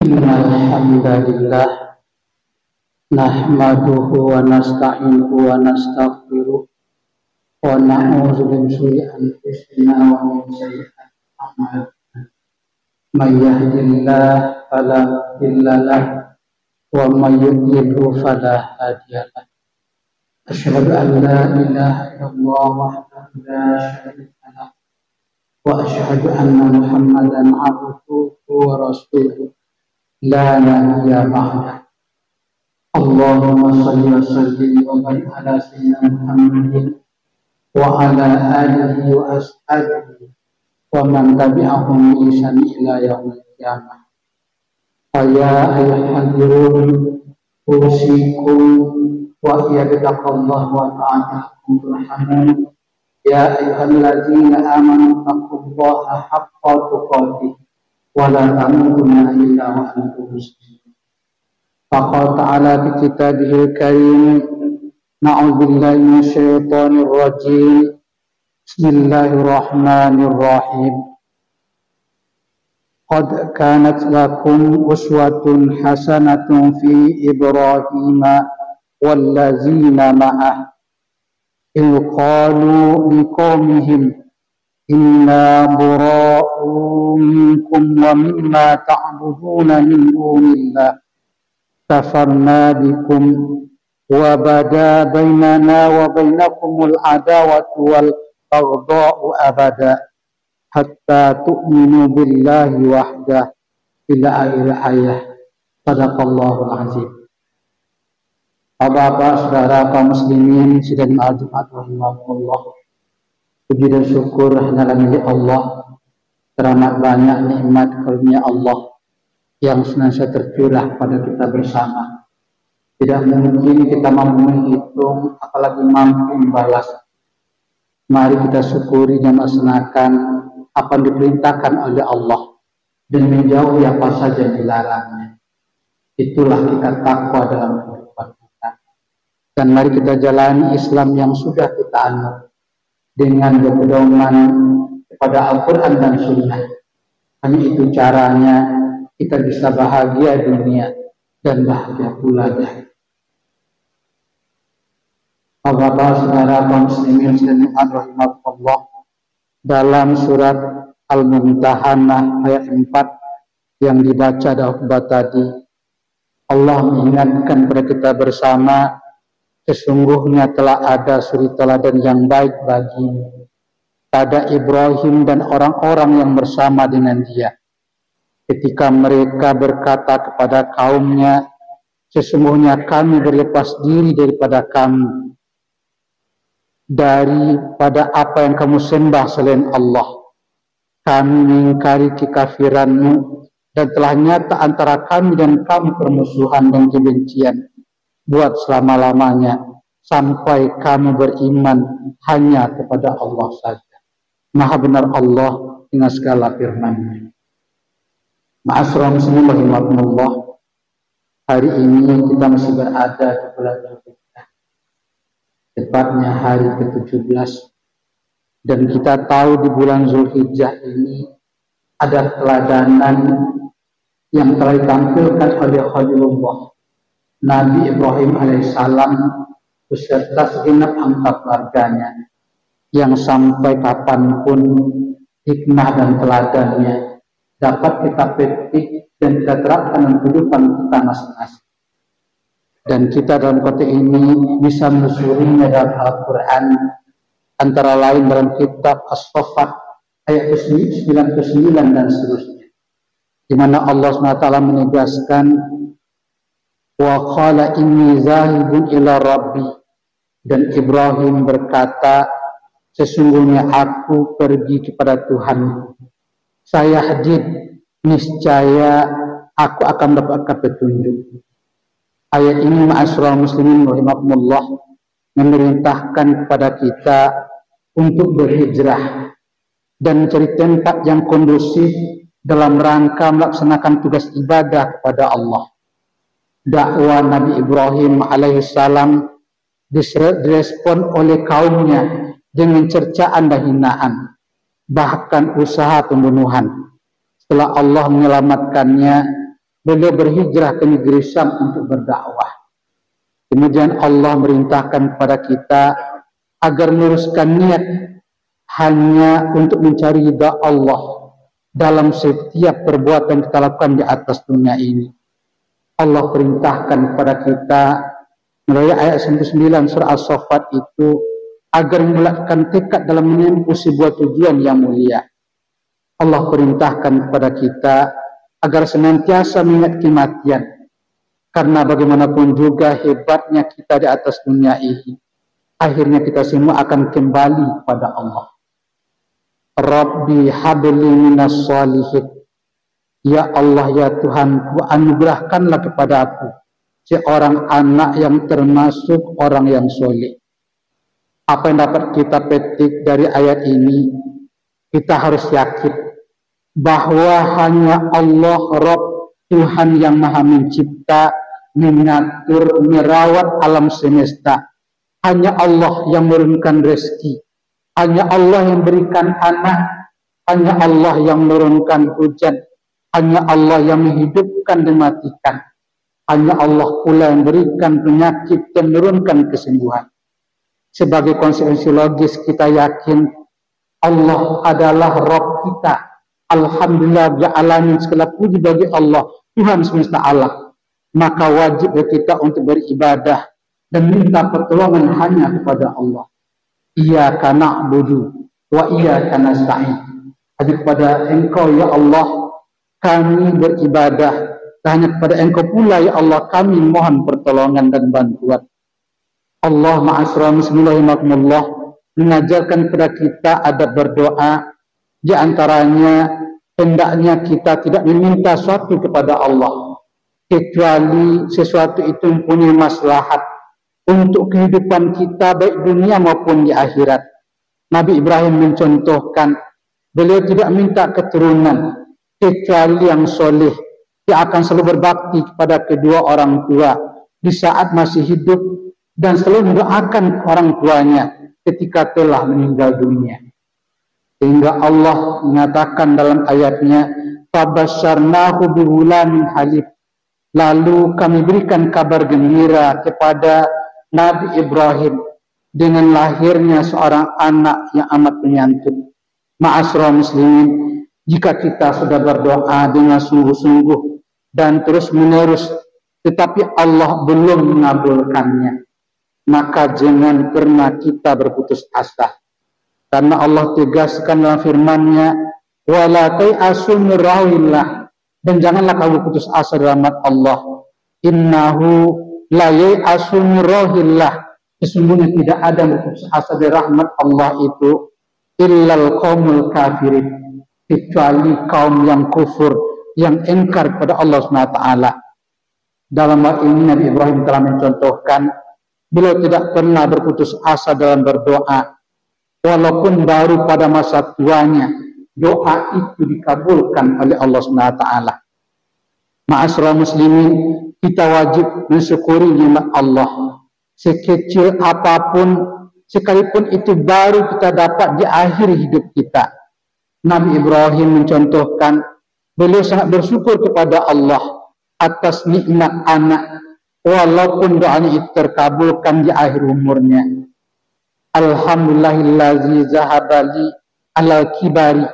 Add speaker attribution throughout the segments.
Speaker 1: Alhamdulillah nahmaduhu wa nasta'inuhu wa nastaghfiruh wa na'udzu min shururi anfusina wa min sayyi'ati a'malina may yahdihillahu fala mudilla lahu wa may yudlilhu fala hadiya lahu asyhadu an la ilaha illallah wahdahu la syarika lahu wa asyhadu anna muhammadan abduhu wa rasuluh la nabiyya ba'da. Allahumma shalli wa sallim wa barik ala sayyidina Muhammadin wa ala alihi wa ashabihi wa man tabi'ahum bi ihsan ila yaumil qiyamah. Ya ayyuhal usikum wa iyyakallahu wa ta'alakum turhamun ya ayyuhalladzina amanu taqullaha haqqa tuqatih wa la tamutunna illa wa antum muslimun. Faqala ta'ala fi kitabihil karim na'udzu billahi minasy syaithanir rajim bismillahirrahmanirrahim qad kanat lakum uswatun hasanatun fi Ibrahim wallazina ma'ah il qalu liqaumihim inna bura'u minkum wa mimma ta'buduna min dunillah kafarna bikum wa bada bainana wa bainakumul adawatu wal baghdha'u abada hatta tu'minu billahi wahdah ila akhir ayat. Sadaqallahul azim. Bapak-bapak, saudara kaum muslimin sidang al-Jumat rahimakumullah. Puji dan syukur hanyalah milik Allah. Teramat banyak nikmat karunia Allah yang senantiasa tercurah pada kita bersama. Tidak mungkin kita mampu menghitung, apalagi mampu membalas. Mari kita syukuri dan melaksanakan apa yang diperintahkan oleh Allah dan menjauhi apa saja yang dilarangnya. Itulah kita takwa dalam kehidupan kita. Dan mari kita jalani Islam yang sudah kita anut dengan berpedoman kepada Al-Quran dan Sunnah. Hanya itu caranya kita bisa bahagia dunia dan bahagia pula di akhirat. Bapak-bapak, saudara kaum muslimin sekalian rahimakumullah, dalam surat Al-Mumtahanah ayat 4 yang dibaca dalam tadi, Allah mengingatkan kepada kita bersama, sesungguhnya telah ada suri teladan yang baik bagimu pada Ibrahim dan orang-orang yang bersama dengan dia. Ketika mereka berkata kepada kaumnya, sesungguhnya kami berlepas diri daripada kamu, daripada apa yang kamu sembah selain Allah. Kami mengingkari kekafiranmu dan telah nyata antara kami dan kamu permusuhan dan kebencian buat selama-lamanya sampai kamu beriman hanya kepada Allah saja. Maha benar Allah dengan segala firman-Nya. Ma'asyiral muslimin rahimakumullah, hari ini kita masih berada di bulan Zulhijjah, tepatnya hari ke-17, dan kita tahu di bulan Zulhijjah ini ada teladanan yang telah ditampilkan oleh Khalilullah Nabi Ibrahim alaihissalam beserta segenap anggota keluarganya, yang sampai kapanpun hikmah dan teladannya dapat kita petik dan kita terapkan dalam kehidupan kita masing-masing. Dan kita dalam konteks ini bisa menelusurinya dalam Al-Quran, antara lain dalam kitab As-Saffat ayat 99 dan seterusnya, di mana Allah SWT menegaskan, wa qala inni zahibun ila rabbi, dan Ibrahim berkata, sesungguhnya aku pergi kepada Tuhan. Saya hadir, niscaya aku akan mendapatkan petunjuk. Ayat ini ma'asyiral muslimin rahimakumullah memerintahkan kepada kita untuk berhijrah dan mencari tempat yang kondusif dalam rangka melaksanakan tugas ibadah kepada Allah. Dakwah Nabi Ibrahim alaihissalam direspon oleh kaumnya dengan cercaan dan hinaan, bahkan usaha pembunuhan. Setelah Allah menyelamatkannya, beliau berhijrah ke negeri Syam untuk berdakwah. Kemudian Allah merintahkan kepada kita agar meluruskan niat hanya untuk mencari ridha Allah dalam setiap perbuatan kita lakukan di atas dunia ini. Allah perintahkan kepada kita melalui ayat 99 surah As-Saffat itu agar membulatkan tekad dalam menempuh sebuah tujuan yang mulia. Allah perintahkan kepada kita agar senantiasa mengingat kematian, karena bagaimanapun juga hebatnya kita di atas dunia ini, akhirnya kita semua akan kembali kepada Allah. Rabbi habli minas salihin. Ya Allah, ya Tuhanku, anugerahkanlah kepada aku seorang anak yang termasuk orang yang soleh. Apa yang dapat kita petik dari ayat ini? Kita harus yakin bahwa hanya Allah Rabb, Tuhan yang maha mencipta, mengatur, merawat alam semesta. Hanya Allah yang menurunkan rezeki. Hanya Allah yang berikan anak. Hanya Allah yang menurunkan hujan. Hanya Allah yang menghidupkan dan mematikan. Hanya Allah pula yang berikan penyakit dan menurunkan kesembuhan. Sebagai konsekuensi logis kita yakin Allah adalah Rabb kita. Alhamdulillah bi'alamin, segala puji bagi Allah, Tuhan semesta alam. Maka wajib bagi kita untuk beribadah dan minta pertolongan hanya kepada Allah. Iyyaka na'budu wa iyyaka nasta'in. Hanya kepada Engkau ya Allah kami beribadah, hanya kepada Engkau pula ya Allah kami mohon pertolongan dan bantuan. Allah ma'asra bismillahirrahmanirrahim mengajarkan kepada kita adab berdoa. Di antaranya hendaknya kita tidak meminta sesuatu kepada Allah kecuali sesuatu itu mempunyai maslahat untuk kehidupan kita baik dunia maupun di akhirat. Nabi Ibrahim mencontohkan, beliau tidak minta keturunan kecuali yang soleh, dia akan selalu berbakti kepada kedua orang tua di saat masih hidup dan selalu mendoakan orang tuanya ketika telah meninggal dunia. Sehingga Allah mengatakan dalam ayatnya, "Fabasyarnahu bighulamin halim." Lalu kami berikan kabar gembira kepada Nabi Ibrahim dengan lahirnya seorang anak yang amat penyantun. Ma'asyiral muslimin, jika kita sudah berdoa dengan sungguh-sungguh dan terus-menerus tetapi Allah belum mengabulkannya, maka jangan pernah kita berputus asa. Karena Allah tegaskan dalam firman-Nya, "Wala ta'asu min rauhillah." Dan janganlah kamu putus asa dari rahmat Allah. Innahu la ya'asu min rauhillah. Sesungguhnya tidak ada yang berputus asa dari rahmat Allah itu illal qaumul kafirin, kecuali kaum yang kufur, yang ingkar kepada Allah SWT. Dalam hal ini Nabi Ibrahim telah mencontohkan beliau tidak pernah berputus asa dalam berdoa. Walaupun baru pada masa tuanya, doa itu dikabulkan oleh Allah SWT. Ma'asyiral muslimin, kita wajib mensyukuri nikmat Allah. Sekecil apapun, sekalipun itu baru kita dapat di akhir hidup kita. Nabi Ibrahim mencontohkan, beliau sangat bersyukur kepada Allah atas nikmat anak, walaupun doanya itu terkabulkan di akhir umurnya. Alhamdulillahillazi zahabali alal kibari.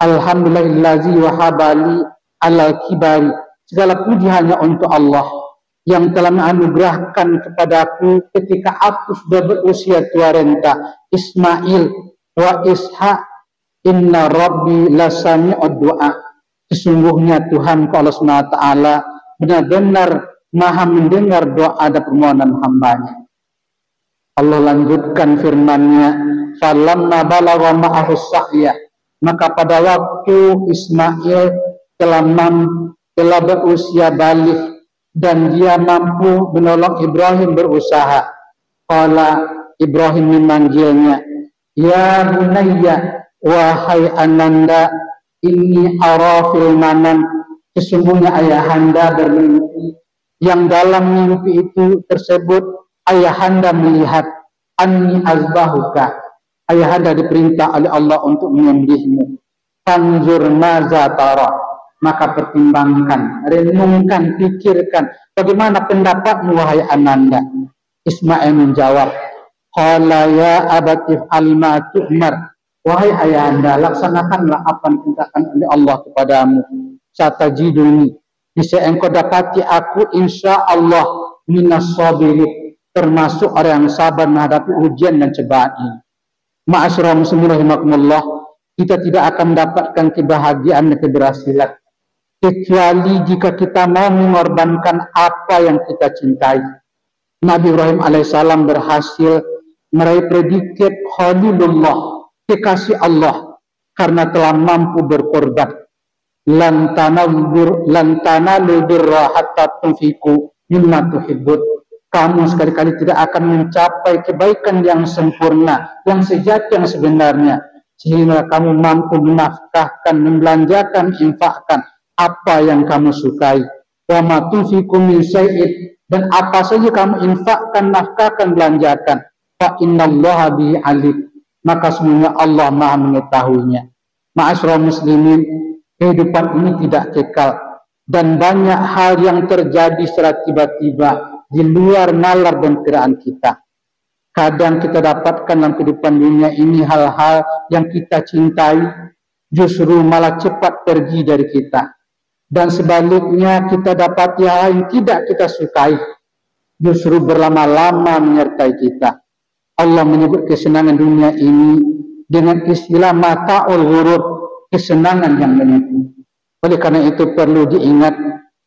Speaker 1: Alhamdulillahillazi wahabali alal kibari. Segala puji hanya untuk Allah yang telah menganugerahkan kepadaku ketika aku sudah berusia tua renta Ismail wa Ishaq. Inna Rabbi lasami'ud du'a. Sesungguhnya Tuhan Allah SWT benar-benar maha mendengar doa dan permohonan hambanya. Allah lanjutkan firman-Nya, "Falamma balagha ma'ahu sa'ya." Maka pada waktu Ismail telah berusia balik dan dia mampu menolong Ibrahim berusaha. Qala, Ibrahim memanggilnya, "Ya bunayya, wahai ananda, inni ara fil manam." Sesungguhnya ayahanda bermimpi, yang dalam mimpi itu tersebut ayahanda melihat anni azbahuka. Ayahanda diperintah oleh Allah untuk menyembelihmu. Fanzur maza tara. Maka pertimbangkan, renungkan, pikirkan bagaimana pendapatmu wahai ananda. Ismail menjawab, qala ya abati if'al ma tu'mar. Wahai ayahanda, laksanakanlah apa yang diperintahkan oleh Allah kepadamu. Satajiduni, bisa engkau dapati aku insya Allah minas sabirin, termasuk orang yang sabar menghadapi ujian dan cobaan ini. Ma'asyiral muslimin rahimakumullah, kita tidak akan mendapatkan kebahagiaan dan keberhasilan kecuali jika kita mau mengorbankan apa yang kita cintai. Nabi Ibrahim alaihissalam berhasil meraih predikat Khalilullah, kekasih Allah, karena telah mampu berkorban. Lan tanalu birra hatta tunfiqu mimma tuhibbun. Kamu sekali-kali tidak akan mencapai kebaikan yang sempurna, yang sejati, yang sebenarnya, sehingga kamu mampu menafkahkan, membelanjakan, infakkan apa yang kamu sukai. Wa ma tunfiqu min syai'in, dan apa saja kamu infakkan, nafkahkan, belanjakan, fa innallaha bihi alim, maka semuanya Allah Maha mengetahuinya. Ma'asyiral muslimin, kehidupan ini tidak kekal dan banyak hal yang terjadi secara tiba-tiba di luar nalar dan kiraan kita. Kadang kita dapatkan dalam kehidupan dunia ini hal-hal yang kita cintai justru malah cepat pergi dari kita. Dan sebaliknya kita dapat hal yang tidak kita sukai justru berlama-lama menyertai kita. Allah menyebut kesenangan dunia ini dengan istilah mata'ul ghurur, kesenangan yang menipu. Oleh karena itu perlu diingat,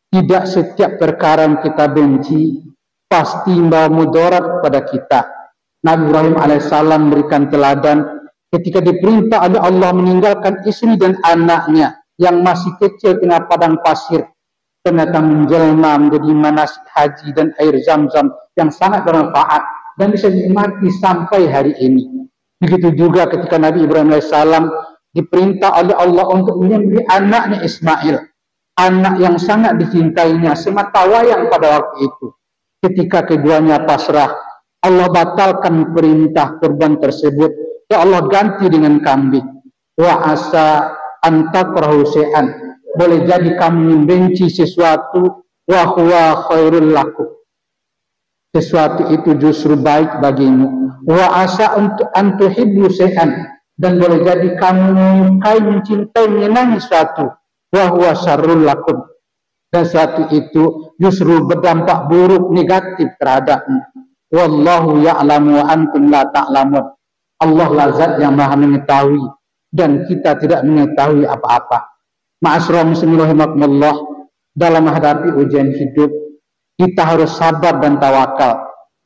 Speaker 1: tidak setiap perkara yang kita benci pasti membawa mudarat kepada kita. Nabi Ibrahim alaihissalam memberikan teladan ketika diperintah oleh Allah meninggalkan istri dan anaknya yang masih kecil tengah padang pasir, ternyata menjelma menjadi manasik haji dan air zam-zam yang sangat bermanfaat dan bisa dinikmati sampai hari ini. Begitu juga ketika Nabi Ibrahim alaihissalam diperintah oleh Allah untuk menyembelih anaknya Ismail, anak yang sangat dicintainya semata wayang pada waktu itu. Ketika keduanya pasrah, Allah batalkan perintah kurban tersebut. Ya Allah, ganti dengan kambing. Wa asa antakrahu syai'an, boleh jadi kamu membenci sesuatu, wa huwa khairul lakum, sesuatu itu justru baik bagimu. Wa asa antuhibbu syai'an, dan boleh jadi kamu menyukai, mencintai, menyenangi sesuatu, wa huwa syarrul lakum, dan sesuatu itu justru berdampak buruk, negatif terhadapmu. Wallahu ya'lamu wa antum la ta'lamun. Allah lah zat yang maha mengetahui dan kita tidak mengetahui apa-apa. Ma'asyiral muslimin rahimakumullah, dalam menghadapi ujian hidup kita harus sabar dan tawakal,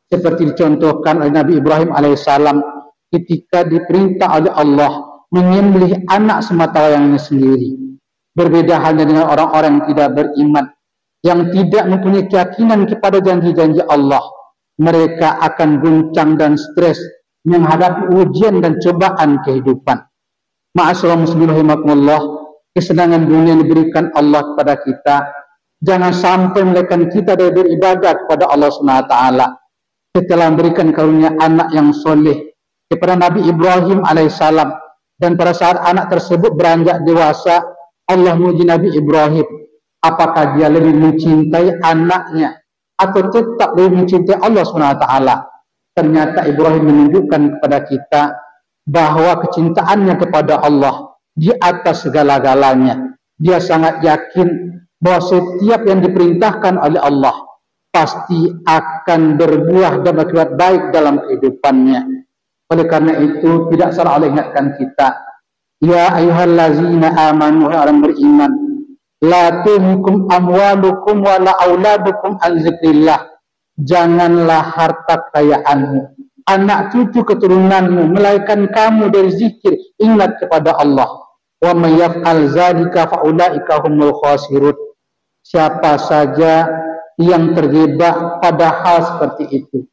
Speaker 1: seperti dicontohkan oleh Nabi Ibrahim alaihissalam ketika diperintah oleh Allah menyembelih anak semata wayangnya sendiri. Berbeda halnya dengan orang-orang yang tidak beriman, yang tidak mempunyai keyakinan kepada janji-janji Allah. Mereka akan guncang dan stres menghadapi ujian dan cobaan kehidupan. Ma'asyiral muslimin rahimakumullah, kesenangan dunia yang diberikan Allah kepada kita jangan sampai melekkan kita dari beribadah kepada Allah SWT. Setelah memberikan karunia anak yang soleh kepada Nabi Ibrahim alaihissalam, dan pada saat anak tersebut beranjak dewasa, Allah menguji Nabi Ibrahim, apakah dia lebih mencintai anaknya atau tetap lebih mencintai Allah SWT. Ternyata Ibrahim menunjukkan kepada kita bahwa kecintaannya kepada Allah di atas segala-galanya. Dia sangat yakin bahwa setiap yang diperintahkan oleh Allah pasti akan berbuah dan berakibat baik dalam kehidupannya. Oleh karena itu tidak salah oleh ingatkan kita, ya ayyuhallazina amanu, orang beriman, la tulhikum amwalukum wala auladukum an zikrillah. Janganlah harta kekayaanmu, anak cucu keturunanmu melarikan kamu dari zikir, ingat kepada Allah. Wa may yaf'al dzalika fa ulaika humul khasirun. Siapa saja yang terjebak pada hal seperti itu,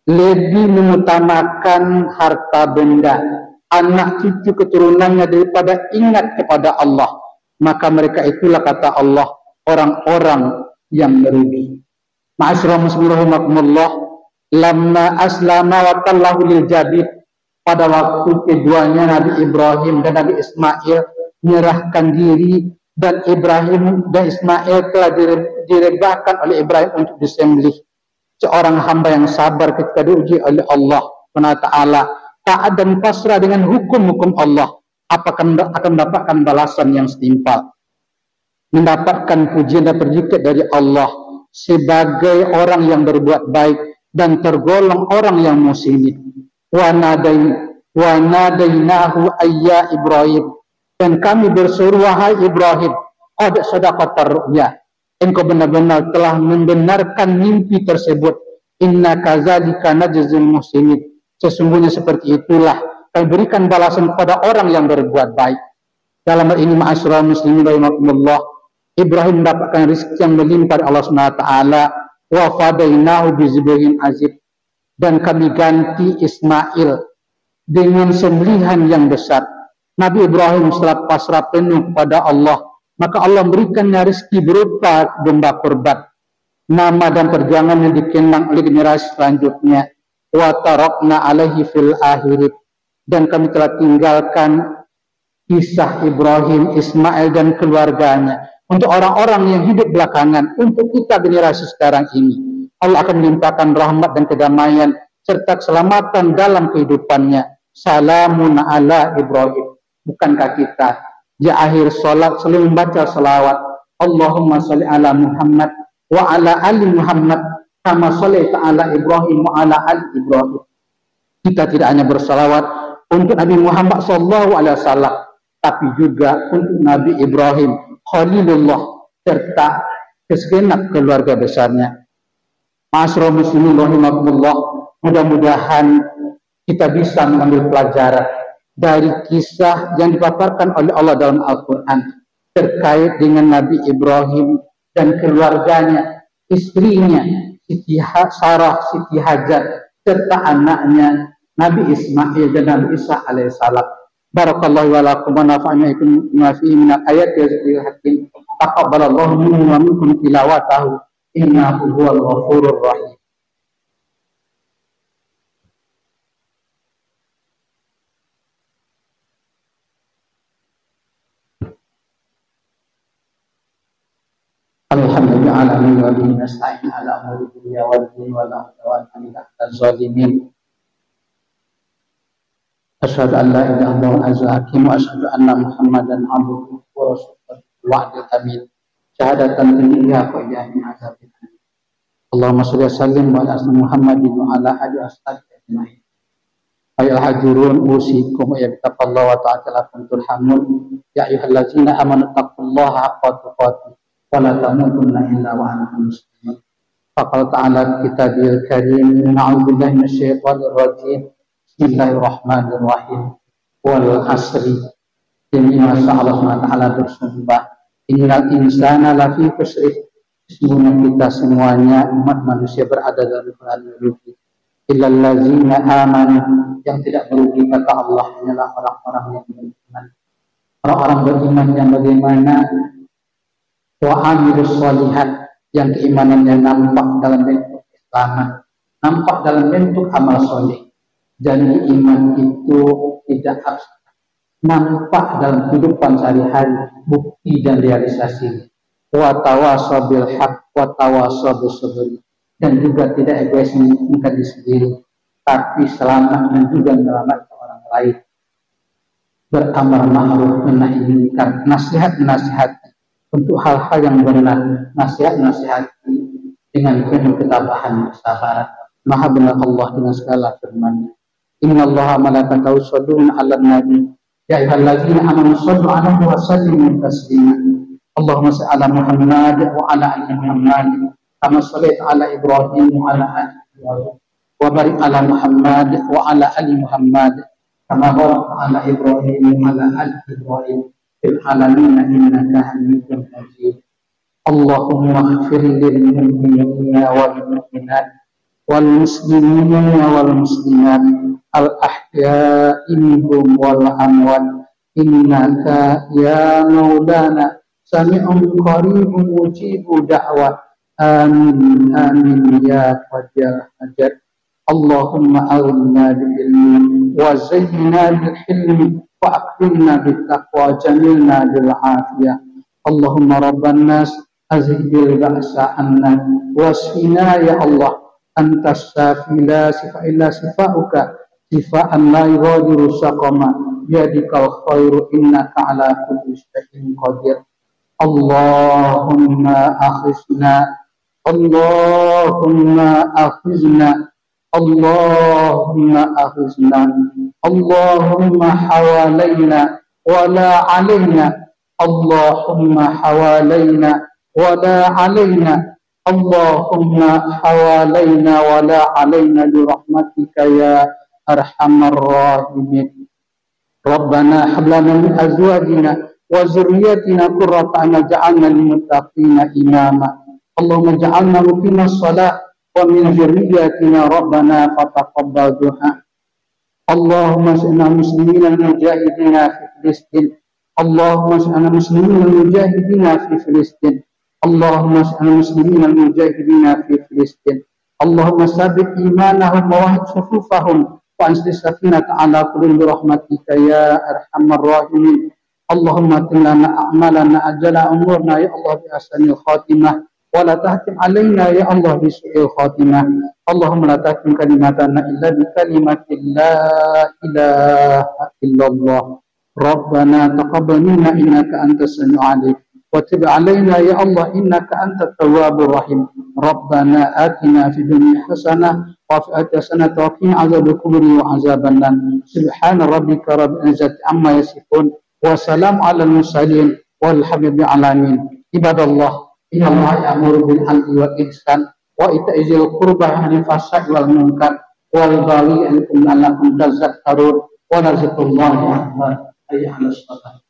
Speaker 1: lebih mengutamakan harta benda, anak cucu keturunannya daripada ingat kepada Allah, maka mereka itulah, kata Allah, orang-orang yang merugi. Ma'asyiral muslimin rahimakumullah, lamma aslama wa tallahu lil jabir, pada waktu keduanya Nabi Ibrahim dan Nabi Ismail menyerahkan diri dan Ibrahim dan Ismail telah direbahkan oleh Ibrahim untuk disembelih. Seorang hamba yang sabar ketika diuji oleh Allah SWT, taat dan pasrah dengan hukum-hukum Allah, akan mendapatkan balasan yang setimpal, mendapatkan pujian dan terjikit dari Allah sebagai orang yang berbuat baik dan tergolong orang yang muhsinin. Wa nadainahu ayya Ibrahim, dan kami berseru, wahai Ibrahim, qad sadaqatar ru'ya, engkau benar-benar telah membenarkan mimpi tersebut. Inna kadzalika najzil muhsinin, sesungguhnya seperti itulah kami berikan balasan kepada orang yang berbuat baik. Dalam hal ini, ma'asyiral muslimin rahimakumullah, Ibrahim mendapatkan rezeki yang melimpah dari Allah SWT. Wa fadainahu bizibhin azib, dan kami ganti Ismail dengan sembelihan yang besar. Nabi Ibrahim setelah pasrah penuh kepada Allah, maka Allah memberikannya rezeki berupa domba kurban. Nama dan perjuangannya dikenang oleh generasi selanjutnya. Wa tarakna alaihi fil akhirin, dan kami telah tinggalkan kisah Ibrahim, Ismail dan keluarganya untuk orang-orang yang hidup belakangan, untuk kita generasi sekarang ini. Allah akan melimpahkan rahmat dan kedamaian serta keselamatan dalam kehidupannya. Salamun ala Ibrahim. Bukankah kita di akhir sholat selalu membaca salawat, Allahumma sholli ala Muhammad wa ala ali Muhammad kama shollaita ala Ibrahim wa ala ali Ibrahim. Kita tidak hanya bersalawat untuk Nabi Muhammad SAW, tapi juga untuk Nabi Ibrahim Khalilullah serta segenap keluarga besarnya. Ma'asyiral muslimin rahimakumullah, mudah-mudahan kita bisa mengambil pelajaran dari kisah yang dipaparkan oleh Allah dalam Al-Quran terkait dengan Nabi Ibrahim dan keluarganya, istrinya Siti Sarah, Siti Hajar, serta anaknya Nabi Ismail dan Nabi Isa alaihissalam. Barakallahu wa lakum wa nafa'ana bima fihi min al-ayati wa zikril hakim. Taqabbalallahu minna wa minkum tilawatahu innahu huwal ghafurur rahim. Alhamdulillah alamin wa bihi nasta'in ala umuri dunya wad din wa la hawla illa billah zalimin. Asyhadu an la ilaha illallah wa hakim wa asyhadu anna Muhammadan abduhu wa rasuluhu wa'dil amin. Syahadatan dunya wa yamin azabin. Allahumma shalli wa sallim wa ala Muhammadin wa ala alihi washabihi ajma'in. Ayuhal hajurun usikum ya bittaqwallahi wa ta'ala turhamun. Ya ayyuhallazina amanu taqullaha haqqa tuqatih wa la tamutunna illa wa antum muslimun. Faqala ta'ala kitabil karim, na'udzubillahi minasyaitonir rajim. Bismillahirrahmanirrahim. Wal asri, demi masa Allah SWT bersumpah, innal insana lafi khusr, sesungguhnya kita semuanya umat manusia berada dalam keadaan rugi. Illal ladzina amanu, yang tidak merugi kata Allah hanyalah orang-orang yang beriman. Orang-orang beriman yang bagaimana? Wa amilus sholihat, yang keimanannya nampak dalam bentuk Islaman, nampak dalam bentuk amal soleh. Jadi iman itu tidak abstrak, nampak dalam kehidupan sehari-hari, bukti dan realisasi. Wa tawasaw bil haqq wa tawasaw bis sabr, dan juga tidak egois menginginkan diri sendiri, tapi selamat dan juga menyelamatkan orang lain. Beramar ma'ruf menahi munkar, nasihat-nasihat untuk hal-hal yang benar, nasihat-nasihat dengan penuh ketabahan dan kesabaran. Maha benar Allah dengan segala firman-Nya. Innallaha malaikatahu yusholluna 'alan nabi ya ayyuhallazina amanu shollu 'alaihi wa sallimu taslima. Allahumma shalli 'ala Muhammad wa 'ala ali Muhammad kama shallaita 'ala Ibrahim wa 'ala ali Ibrahim wa barik 'ala Muhammad wa 'ala ali Muhammad kama barakta 'ala Ibrahim wa 'ala ali Ibrahim fil 'alamin innaka Hamidum Majid. Allahumma ighfir lil mu'minina wal mu'minat wal muslimina wal muslimat al-ahya'i minhum wal amwat innaka ya maulana sami'un qaribun mujibu da'wat amin amin ya qadar hajat. Allahumma awlina bil ilmi wa zayyina bil hilmi wa akrimna bil taqwa jamilna bil afiyah Allahumma rabban nas azhibil ba'sa anna wasfina ya Allah antas syafi la sifa illa sifauka sifaan la yughadiru saqama biyadikal khairu innaka ala kulli syai'in qadir. Allahumma akhizna Allahumma akhizna Allahumma akhizna Allahumma hawalaina wala alaina Allahumma hawalaina wala alaina Allahumma hawalaina wala alaina birahmatika ya arhamar rahimin. Rabbana hab lana min azwajina wa zurriyyatina qurrata a'yun waj'alna lil muttaqina imama. Allahumma ja'alna muqimas shalah wa min zurriyyatina rabbana fataqabbal du'a. Allahumma inna muslimina mujahidina fi Filistin. Allahumma inna muslimina mujahidina fi Filistin. Allahumma inna muslimina mujahidina fi Filistin. Allahumma sabbit imanahum wa wahid sufufahum wa ansli sakinata ala qulubihim birahmatika ya arhamar rahimin. Allahumma timlana a'malana ajala umurna ya Allah bi ahsanil khatimah wa la tahkim alaina ya Allah bi su'il khatimah. Allahumma la tahkim kalimatana illa bi kalimati la ilaha illallah. Rabbana taqabbal minna innaka antas samiul alim wa tub alaina ya Allah innaka antat tawwabur rahim. Rabbana atina fid dunya hasanah wa fil akhirati hasanah wa qina azabal kubri wa azaban nar. Subhana rabbika rabbil izzati amma yasifun wa salam alal mursalin walhamdulillahi alamin. Ibadallah, innallaha ya'muru bil 'adli wal ihsan wa ita'i dzil qurba wa yanha 'anil fahsya'i wal munkar wal baghi ya'idukum la'allakum tadhakkarun wa la dzikrullahi akbar. Hayya 'alas shalah.